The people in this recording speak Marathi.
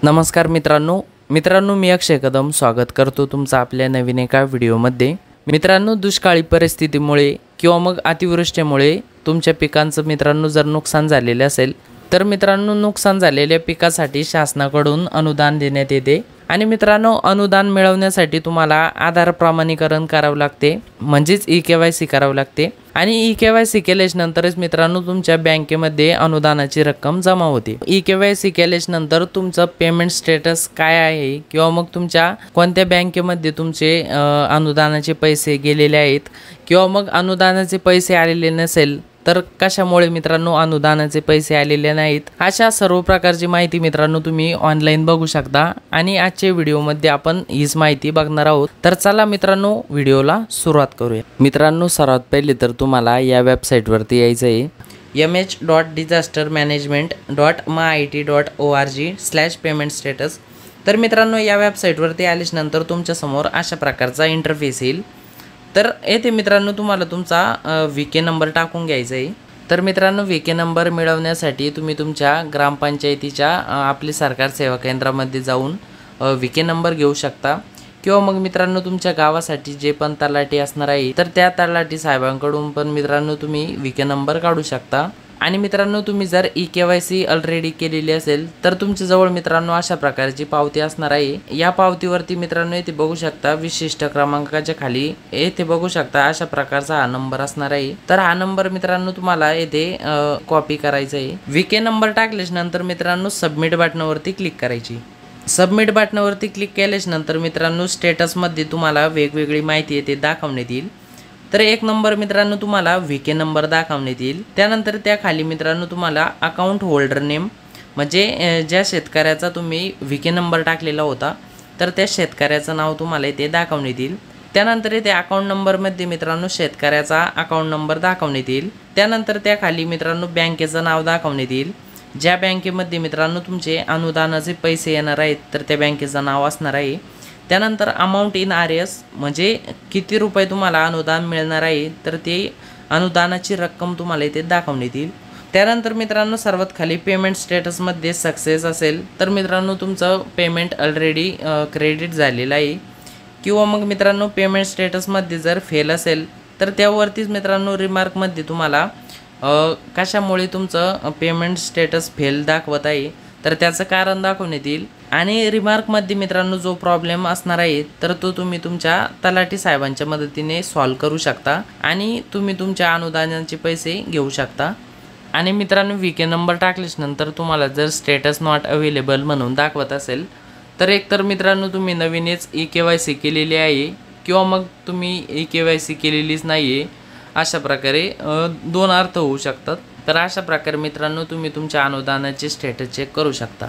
नमस्कार मित्रांनो मी अक्षय कदम स्वागत करतो तुमचं आपल्या नवीन एका व्हिडिओमध्ये। मित्रांनो, दुष्काळी परिस्थितीमुळे किंवा मग अतिवृष्टीमुळे तुमच्या पिकांचं मित्रांनो जर नुकसान झालेले असेल तर मित्रांनो नुकसान झालेल्या पिकासाठी शासनाकडून अनुदान देण्यात येते। आणि मित्रांनो, अनुदान मिळवण्यासाठी तुम्हाला आधार प्रमाणीकरण करावं लागते, म्हणजेच ई-केवायसी करावं लागते। आणि ई-केवायसी केल्यानंतरच मित्रांनो तुमच्या बँकेमध्ये अनुदानाची रक्कम जमा होते। ई-केवायसी केल्यानंतर तुमचं पेमेंट स्टेटस काय आहे किंवा मग तुमच्या कोणत्या बँकेमध्ये तुमचे अनुदानाचे पैसे गेलेले आहेत किंवा मग अनुदानाचे पैसे आलेले नसेल तर कशामुळे मित्रांनो अनुदानाचे पैसे आलेले नाहीत, अशा सर्व प्रकारची माहिती मित्रांनो तुम्ही ऑनलाईन बघू शकता। आणि आजच्या व्हिडिओमध्ये आपण हीच माहिती बघणार आहोत। तर चला मित्रांनो व्हिडिओला सुरुवात करूया। मित्रांनो, सर्वात पहिले तर तुम्हाला या वेबसाईटवरती यायचं आहे mh.disastermanagement.myit.org/payment-status। तर मित्रांनो या वेबसाईटवरती आल्यानंतर तुमच्यासमोर अशा प्रकारचा इंटरफेस येईल। तर येथे मित्रांनो तुम्हाला तुमचा VK नंबर टाकून घ्यायचा आहे। तर मित्रांनो VK नंबर मिळवण्यासाठी तुम्ही तुमच्या ग्रामपंचायतीच्या आपले सरकार सेवा केंद्रामध्ये जाऊन VK नंबर घेऊ शकता किंवा मग मित्रांनो तुमच्या गावासाठी जे पण तलाठी असणार आहे तर त्या तलाठी साहेबांकडून पण मित्रांनो तुम्ही VK नंबर काढू शकता। आणि मित्रांनो तुम्ही जर ई-केवायसी ऑलरेडी केलेली असेल तर तुमच्याजवळ मित्रांनो अशा प्रकारची पावती असणार आहे। या पावतीवरती मित्रांनो इथे बघू शकता विशिष्ट क्रमांकाच्या खाली येथे बघू शकता अशा प्रकारचा हा नंबर असणार आहे। तर हा नंबर मित्रांनो तुम्हाला येथे कॉपी करायचा आहे। VK नंबर टाकल्यानंतर मित्रांनो सबमिट बटनावरती क्लिक करायची। सबमिट बटनावरती क्लिक केल्यानंतर मित्रांनो स्टेटसमध्ये तुम्हाला वेगवेगळी माहिती येते दाखवण्यात येईल। तर एक नंबर मित्रांनो तुम्हाला VK नंबर दाखवण्यात येईल। त्यानंतर त्या खाली मित्रांनो तुम्हाला अकाउंट होल्डर नेम, म्हणजे ज्या शेतकऱ्याचा तुम्ही VK नंबर टाकलेला होता तर त्या शेतकऱ्याचं नाव तुम्हाला इथे दाखवण्यात येईल। त्यानंतर इथे अकाउंट नंबरमध्ये मित्रांनो शेतकऱ्याचा अकाउंट नंबर दाखवण्यात येईल। त्यानंतर त्या खाली मित्रांनो बँकेचं नाव दाखवण्यात येईल। ज्या बँकेमध्ये मित्रांनो तुमचे अनुदानाचे पैसे येणार आहेत तर त्या बँकेचं नाव असणार आहे। त्यानंतर अमाऊंट इन RS, म्हणजे किती रुपये तुम्हाला अनुदान मिळणार आहे तर ते अनुदानाची रक्कम तुम्हाला इथे दाखवण्यात येईल। त्यानंतर मित्रांनो सर्वात खाली पेमेंट स्टेटसमध्ये सक्सेस असेल तर मित्रांनो तुमचं पेमेंट ऑलरेडी क्रेडिट झालेलं आहे किंवा मग मित्रांनो पेमेंट स्टेटसमध्ये जर फेल असेल तर त्यावरतीच मित्रांनो रिमार्कमध्ये तुम्हाला कशामुळे तुमचं पेमेंट स्टेटस फेल दाखवत आहे तर त्याचं कारण दाखवण्यात येईल। आणि रिमार्कमध्ये मित्रांनो जो प्रॉब्लेम असणार आहे तर तो तुम्ही तुमच्या तलाठी साहेबांच्या मदतीने सॉल्व करू शकता आणि तुम्ही तुमच्या अनुदानाचे पैसे घेऊ शकता। आणि मित्रांनो VK नंबर टाकल्यानंतर तुम्हाला जर स्टेटस नॉट अवेलेबल म्हणून दाखवत असेल तर एकतर मित्रांनो तुम्ही नवीनच ई-केवायसी केलेली आहे किंवा मग तुम्ही ई-केवायसी केलेलीच नाही आहे, अशा प्रकारे दोन अर्थ होऊ शकतात। तर अशा प्रकारे मित्रांनो तुम्ही तुमच्या अनुदानाचे स्टेटस चेक करू शकता।